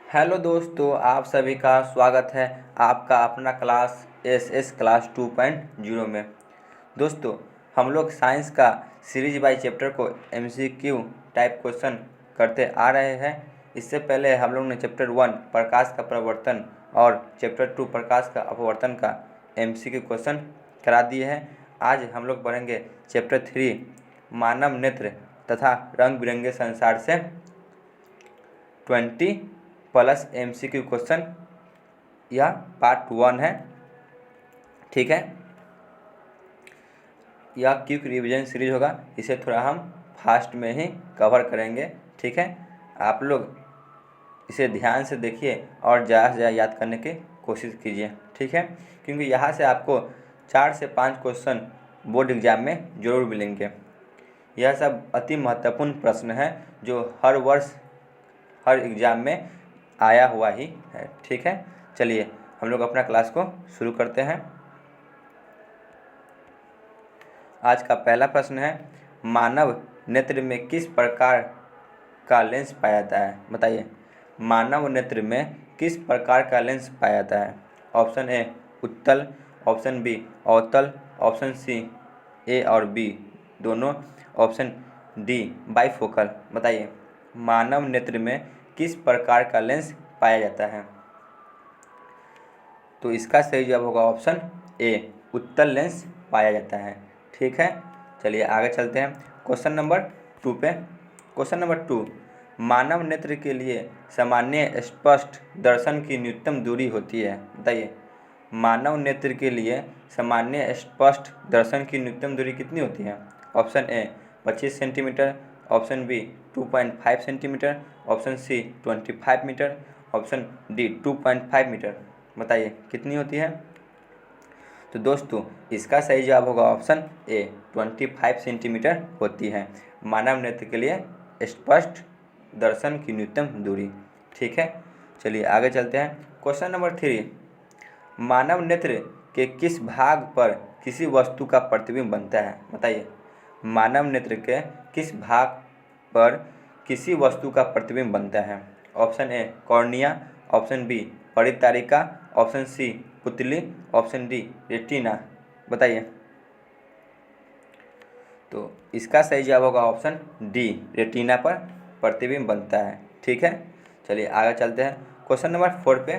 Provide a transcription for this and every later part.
Hello दोस्तों, आप सभी का स्वागत है आपका अपना क्लास एस क्लास 2.0 में। दोस्तों, हम लोग साइंस का सीरीज बाय चैप्टर को एमसीक्यू टाइप क्वेश्चन करते आ रहे हैं। इससे पहले हम लोग ने चैप्टर 1 प्रकाश का प्रवर्तन और चैप्टर 2 प्रकाश का अपवर्तन का एमसीक्यू क्वेश्चन करा दिए हैं। आज हम लोग पढ़ेंगे चैप्टर 3 मानव नेत्र तथा रंग बिरंगे संसार से 20+ एमसीक्यू क्वेश्चन। यह पार्ट 1 है, ठीक है। यह क्विक रिवीजन सीरीज होगा, इसे थोड़ा हम फास्ट में ही कवर करेंगे, ठीक है। आप लोग इसे ध्यान से देखिए और ज़्यादा से ज़्यादा याद करने की कोशिश कीजिए, ठीक है, क्योंकि यहाँ से आपको 4 से 5 क्वेश्चन बोर्ड एग्जाम में ज़रूर मिलेंगे। यह सब अति महत्वपूर्ण प्रश्न है जो हर वर्ष हर एग्ज़ाम में आया हुआ ही है, ठीक है। चलिए हम लोग अपना क्लास को शुरू करते हैं। आज का पहला प्रश्न है, मानव नेत्र में किस प्रकार का लेंस पाया जाता है? बताइए, मानव नेत्र में किस प्रकार का लेंस पाया जाता है? ऑप्शन ए उत्तल, ऑप्शन बी अवतल, ऑप्शन सी ए और बी दोनों, ऑप्शन डी बाइफोकल। बताइए, मानव नेत्र में किस प्रकार का लेंस पाया जाता है? तो इसका सही जवाब होगा ऑप्शन ए, उत्तल लेंस पाया जाता है, ठीक है। चलिए आगे चलते हैं क्वेश्चन नंबर 2 पे। क्वेश्चन नंबर 2, मानव नेत्र के लिए सामान्य स्पष्ट दर्शन की न्यूनतम दूरी होती है? बताइए, मानव नेत्र के लिए सामान्य स्पष्ट दर्शन की न्यूनतम दूरी कितनी होती है? Option A 25 centimetre, option B 2.5 centimetre, option C 25 metre, option D 2.5 metre. बताइए कितनी होती है? तो दोस्तों, इसका सही जवाब होगा ऑप्शन ए, 25 सेंटीमीटर होती है मानव नेत्र के लिए स्पष्ट दर्शन की न्यूनतम दूरी, ठीक है। चलिए आगे चलते हैं क्वेश्चन नंबर 3, मानव नेत्र के किस भाग पर किसी वस्तु का प्रतिबिंब बनता है? बताइए, मानव नेत्र के किस भाग पर किसी वस्तु का प्रतिबिंब बनता है? Option A cornea, option B परितारिका, ऑप्शन सी पुतली, ऑप्शन डी रेटिना। बताइए, तो इसका सही जवाब होगा ऑप्शन डी, रेटिना पर प्रतिबिंब बनता है, ठीक है। चलिए आगे चलते हैं क्वेश्चन नंबर 4 पे।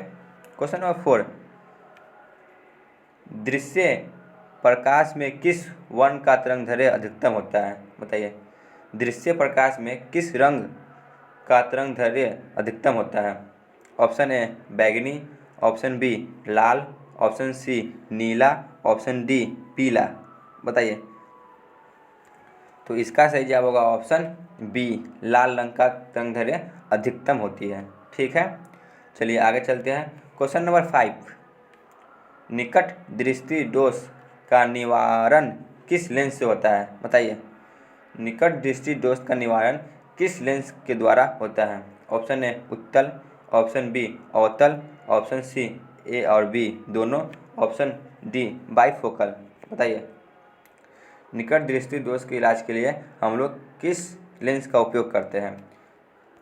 क्वेश्चन नंबर 4, दृश्य प्रकाश में किस वर्ण का तरंगदैर्घ्य अधिकतम होता है? बताइए, दृश्य प्रकाश में किस रंग का तरंगदैर्घ्य अधिकतम होता है? ऑप्शन ए बैंगनी, ऑप्शन बी लाल, ऑप्शन सी नीला, ऑप्शन डी पीला। बताइए, तो इसका सही जवाब होगा ऑप्शन बी, लाल रंग का तरंगदैर्घ्य अधिकतम होती है, ठीक है। चलिए आगे चलते हैं क्वेश्चन नंबर 5, निकट दृष्टि दोष का निवारण किस लेंस से होता है? बताइए, निकट दृष्टि दोष का निवारण किस लेंस के द्वारा होता है? ऑप्शन ए उत्तल, ऑप्शन बी अवतल, ऑप्शन सी ए और बी दोनों, ऑप्शन डी बाइफोकल। बताइए, निकट दृष्टि दोष के इलाज के लिए हम लोग किस लेंस का उपयोग करते हैं?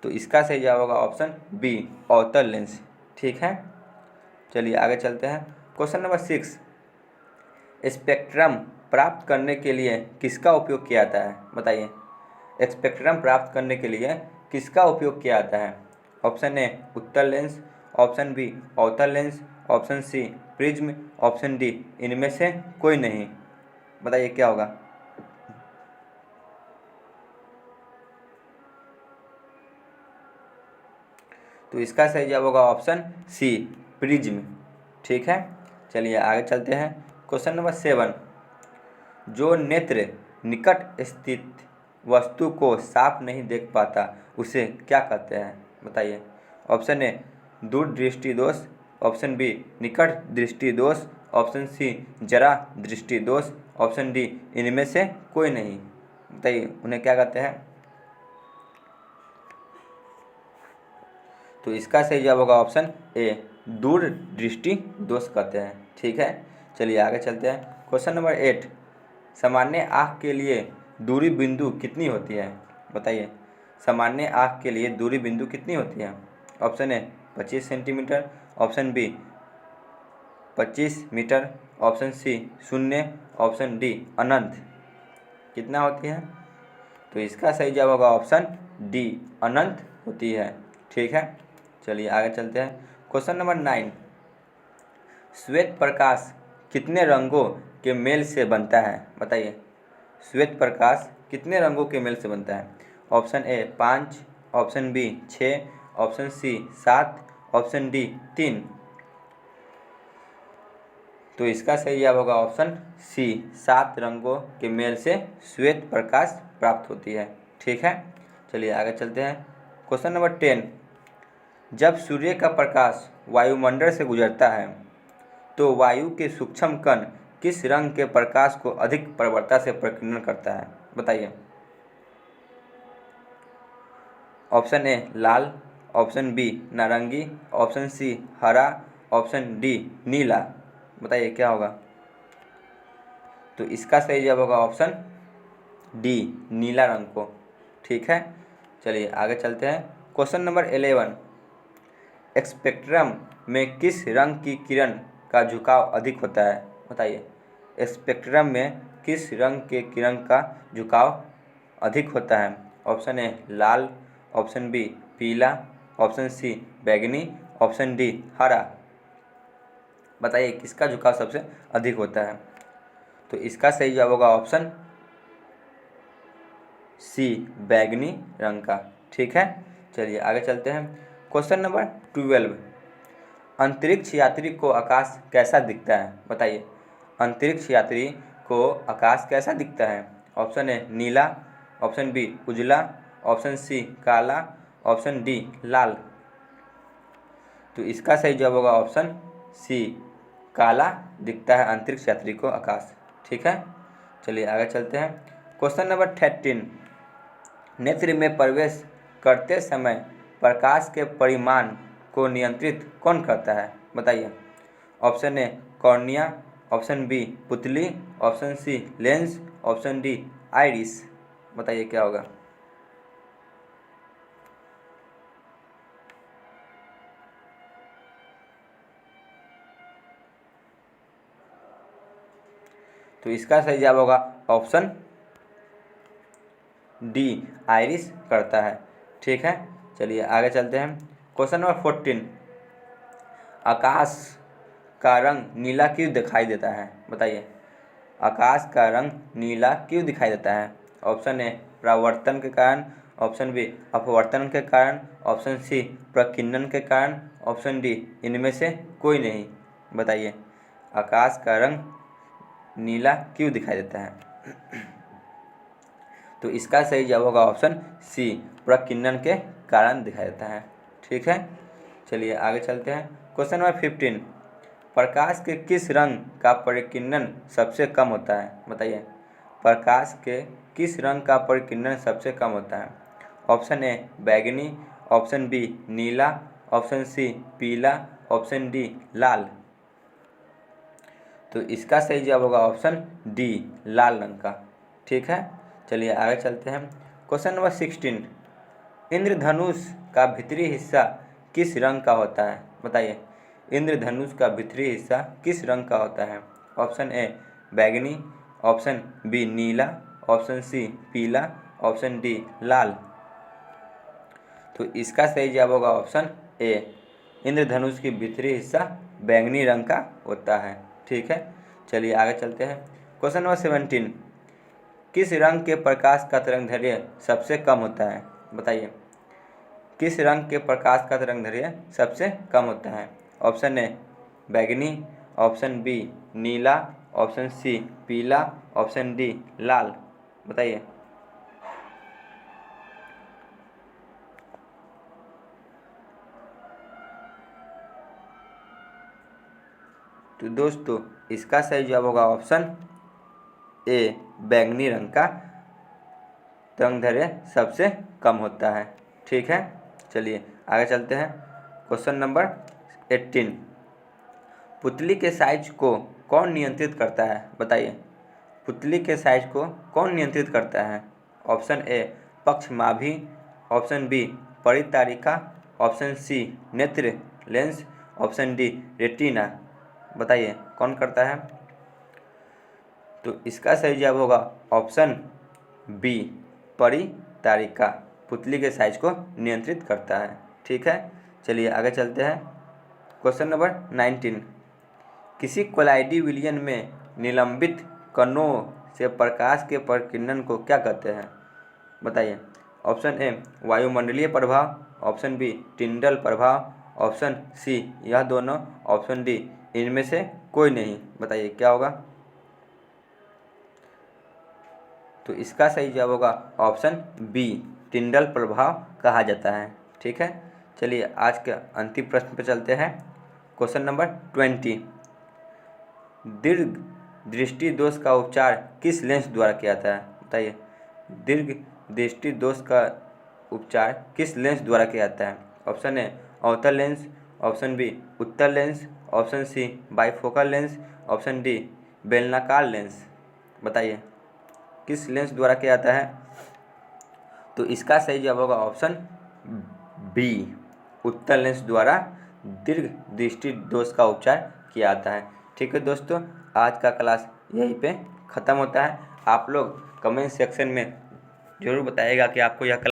तो इसका सही जवाब होगा ऑप्शन बी, अवतल लेंस, ठीक है। चलिए आगे चलते हैं क्वेश्चन नंबर 6, स्पेक्ट्रम प्राप्त करने के लिए किसका उपयोग किया जाता है? बताइए, स्पेक्ट्रम प्राप्त करने के लिए किसका उपयोग किया जाता है? ऑप्शन ए उत्तल लेंस, ऑप्शन बी अवतल lens, option C prism, option D इनमें से कोई नहीं। बताइए क्या होगा? तो इसका सही जवाब होगा ऑप्शन सी प्रिज्म, ठीक है। चलिए आगे चलते हैं क्वेश्चन नंबर 7, जो नेत्र निकट स्थित वस्तु को साफ नहीं देख पाता उसे क्या कहते हैं? बताइए, ऑप्शन ए दूर दृष्टि दोष, ऑप्शन बी निकट दृष्टि दोष, ऑप्शन सी जरा दृष्टि दोष, ऑप्शन डी इनमें से कोई नहीं। बताइए उन्हें क्या कहते हैं? तो इसका सही जवाब होगा ऑप्शन ए, दूर दृष्टि दोष कहते हैं, ठीक है। चलिए आगे चलते हैं क्वेश्चन नंबर 8, सामान्य आँख के लिए दूरी बिंदु कितनी होती है? बताइए, सामान्य आँख के लिए दूरी बिंदु कितनी होती है? Option A 25 centimetre, option B 25 metre, option C 0, option D अनंत। कितना होती है? तो इसका सही जवाब होगा ऑप्शन डी, अनंत होती है। ठीक है, चलिए आगे चलते हैं। क्वेश्चन नंबर 9, श्वेत प्रकाश कितने रंगों के मेल से बनता है? बताइए, श्वेत प्रकाश कितने रंगों के मेल से बनता है? Option A 5, option B 6, option C 7, option D 3। तो इसका सही जवाब होगा ऑप्शन सी, 7 रंगों के मेल से श्वेत प्रकाश प्राप्त होती है। ठीक है, चलिए आगे चलते हैं। क्वेश्चन नंबर 10, जब सूर्य का प्रकाश वायुमंडल से गुजरता है तो वायु के सूक्ष्म कण किस रंग के प्रकाश को अधिक प्रबलता से प्रकीर्णन करता है? बताइए। ऑप्शन ए लाल, ऑप्शन बी नारंगी, ऑप्शन सी हरा, ऑप्शन डी नीला। बताइए क्या होगा? तो इसका सही जवाब होगा ऑप्शन डी, नीला रंग को। ठीक है, चलिए आगे चलते हैं। क्वेश्चन नंबर 11, स्पेक्ट्रम में किस रंग की किरण का झुकाव अधिक होता है? बताइए, स्पेक्ट्रम में किस रंग के किरण का झुकाव अधिक होता है? ऑप्शन ए लाल, ऑप्शन बी पीला, ऑप्शन सी बैंगनी, ऑप्शन डी हरा। बताइए किसका झुकाव सबसे अधिक होता है? तो इसका सही जवाब होगा ऑप्शन सी, बैंगनी रंग का। ठीक है, चलिए आगे चलते हैं। क्वेश्चन नंबर 12, अंतरिक्ष यात्री को आकाश कैसा दिखता है? बताइए, अंतरिक्ष यात्री को आकाश कैसा दिखता है? ऑप्शन ए नीला, ऑप्शन बी उजला, ऑप्शन सी काला, ऑप्शन डी लाल। तो इसका सही जवाब होगा ऑप्शन सी, काला दिखता है अंतरिक्ष यात्री को आकाश। ठीक है, चलिए आगे चलते हैं। क्वेश्चन नंबर 13, नेत्र में प्रवेश करते समय प्रकाश के परिमाण को नियंत्रित कौन करता है? बताइए। Option A cornea, option B पुतली, option C lens, option D iris. बताइए क्या होगा? तो इसका सही जवाब होगा ऑप्शन डी, आइरिस करता है। ठीक है, चलिए आगे चलते हैं। क्वेश्चन नंबर 14, आकाश का रंग नीला क्यों दिखाई देता है? बताइए, आकाश का रंग नीला क्यों दिखाई देता है? ऑप्शन ए परावर्तन के कारण, ऑप्शन बी अपवर्तन के कारण, ऑप्शन सी प्रकीर्णन के कारण, ऑप्शन डी इनमें से कोई नहीं। बताइए, आकाश का रंग नीला क्यों दिखाई देता है? तो इसका सही जवाब होगा ऑप्शन सी, प्रकीर्णन के कारण दिखाई देता है। ठीक है, चलिए आगे चलते हैं। क्वेश्चन नंबर 15, प्रकाश के किस रंग का प्रकीर्णन सबसे कम होता है? बताइए, प्रकाश के किस रंग का प्रकीर्णन सबसे कम होता है? ऑप्शन ए बैंगनी, ऑप्शन बी नीला, ऑप्शन सी पीला, ऑप्शन डी लाल। तो इसका सही जवाब होगा ऑप्शन डी, लाल रंग का। ठीक है, चलिए आगे चलते हैं। क्वेश्चन नंबर 16, इंद्रधनुष का भीतरी हिस्सा किस रंग का होता है? बताइए, इंद्रधनुष का भीतरी हिस्सा किस रंग का होता है? ऑप्शन ए बैंगनी, ऑप्शन बी नीला, ऑप्शन सी पीला, ऑप्शन डी लाल। तो इसका सही जवाब होगा ऑप्शन ए, इंद्रधनुष की भीतरी हिस्सा बैंगनी रंग का होता है। ठीक है, चलिए आगे चलते हैं। क्वेश्चन नंबर 17, किस रंग के प्रकाश का तरंगदैर्घ्य सबसे कम होता है? बताइए, किस रंग के प्रकाश का तरंगदैर्घ्य सबसे कम होता है? ऑप्शन ए बैंगनी, ऑप्शन बी नीला, ऑप्शन सी पीला, ऑप्शन डी लाल। बताइए। तो दोस्तों इसका सही जवाब होगा ऑप्शन ए, बैंगनी रंग का तरंगदैर्घ्य सबसे कम होता है। ठीक है, चलिए आगे चलते हैं। क्वेश्चन नंबर 18, पुतली के साइज को कौन नियंत्रित करता है? बताइए, पुतली के साइज को कौन नियंत्रित करता है? ऑप्शन ए पक्षमाभी, ऑप्शन बी परितारिका, ऑप्शन सी नेत्र लेंस, ऑप्शन डी रेटिना। बताइए कौन करता है? तो इसका सही जवाब होगा ऑप्शन बी परितारिका, पुतली के साइज को नियंत्रित करता है। ठीक है, चलिए आगे चलते हैं। क्वेश्चन नंबर 19, किसी कोलाइडी विलयन में निलंबित कणों से प्रकाश के प्रकीर्णन को क्या कहते हैं? बताइए। ऑप्शन ए वायुमंडलीय प्रभाव, ऑप्शन बी टिंडल प्रभाव, ऑप्शन सी यह दोनों, ऑप्शन डी इनमें से कोई नहीं। बताइए क्या होगा? तो इसका सही जवाब होगा ऑप्शन बी टिंडल प्रभाव कहा जाता है। ठीक है, चलिए आज के अंतिम प्रश्न पर चलते हैं। क्वेश्चन नंबर 20, दीर्घ दृष्टि दोष का उपचार किस लेंस द्वारा किया जाता है? बताइए। दीर्घ दृष्टि दोष का उपचार किस लेंस द्वारा किया जाता है? ऑप्शन ए अवतल लेंस, ऑप्शन बी उत्तल lens, option C bifocal lens, option D बेलनाकार लेंस। बताइए किस लेंस द्वारा किया जाता है? तो इसका सही जवाब होगा ऑप्शन बी उत्तल लेंस द्वारा दीर्घ दृष्टि दोष का उपचार किया जाता है। ठीक है दोस्तों, आज का क्लास यहीं पे ख़त्म होता है। आप लोग कमेंट सेक्शन में ज़रूर बताइएगा कि आपको यह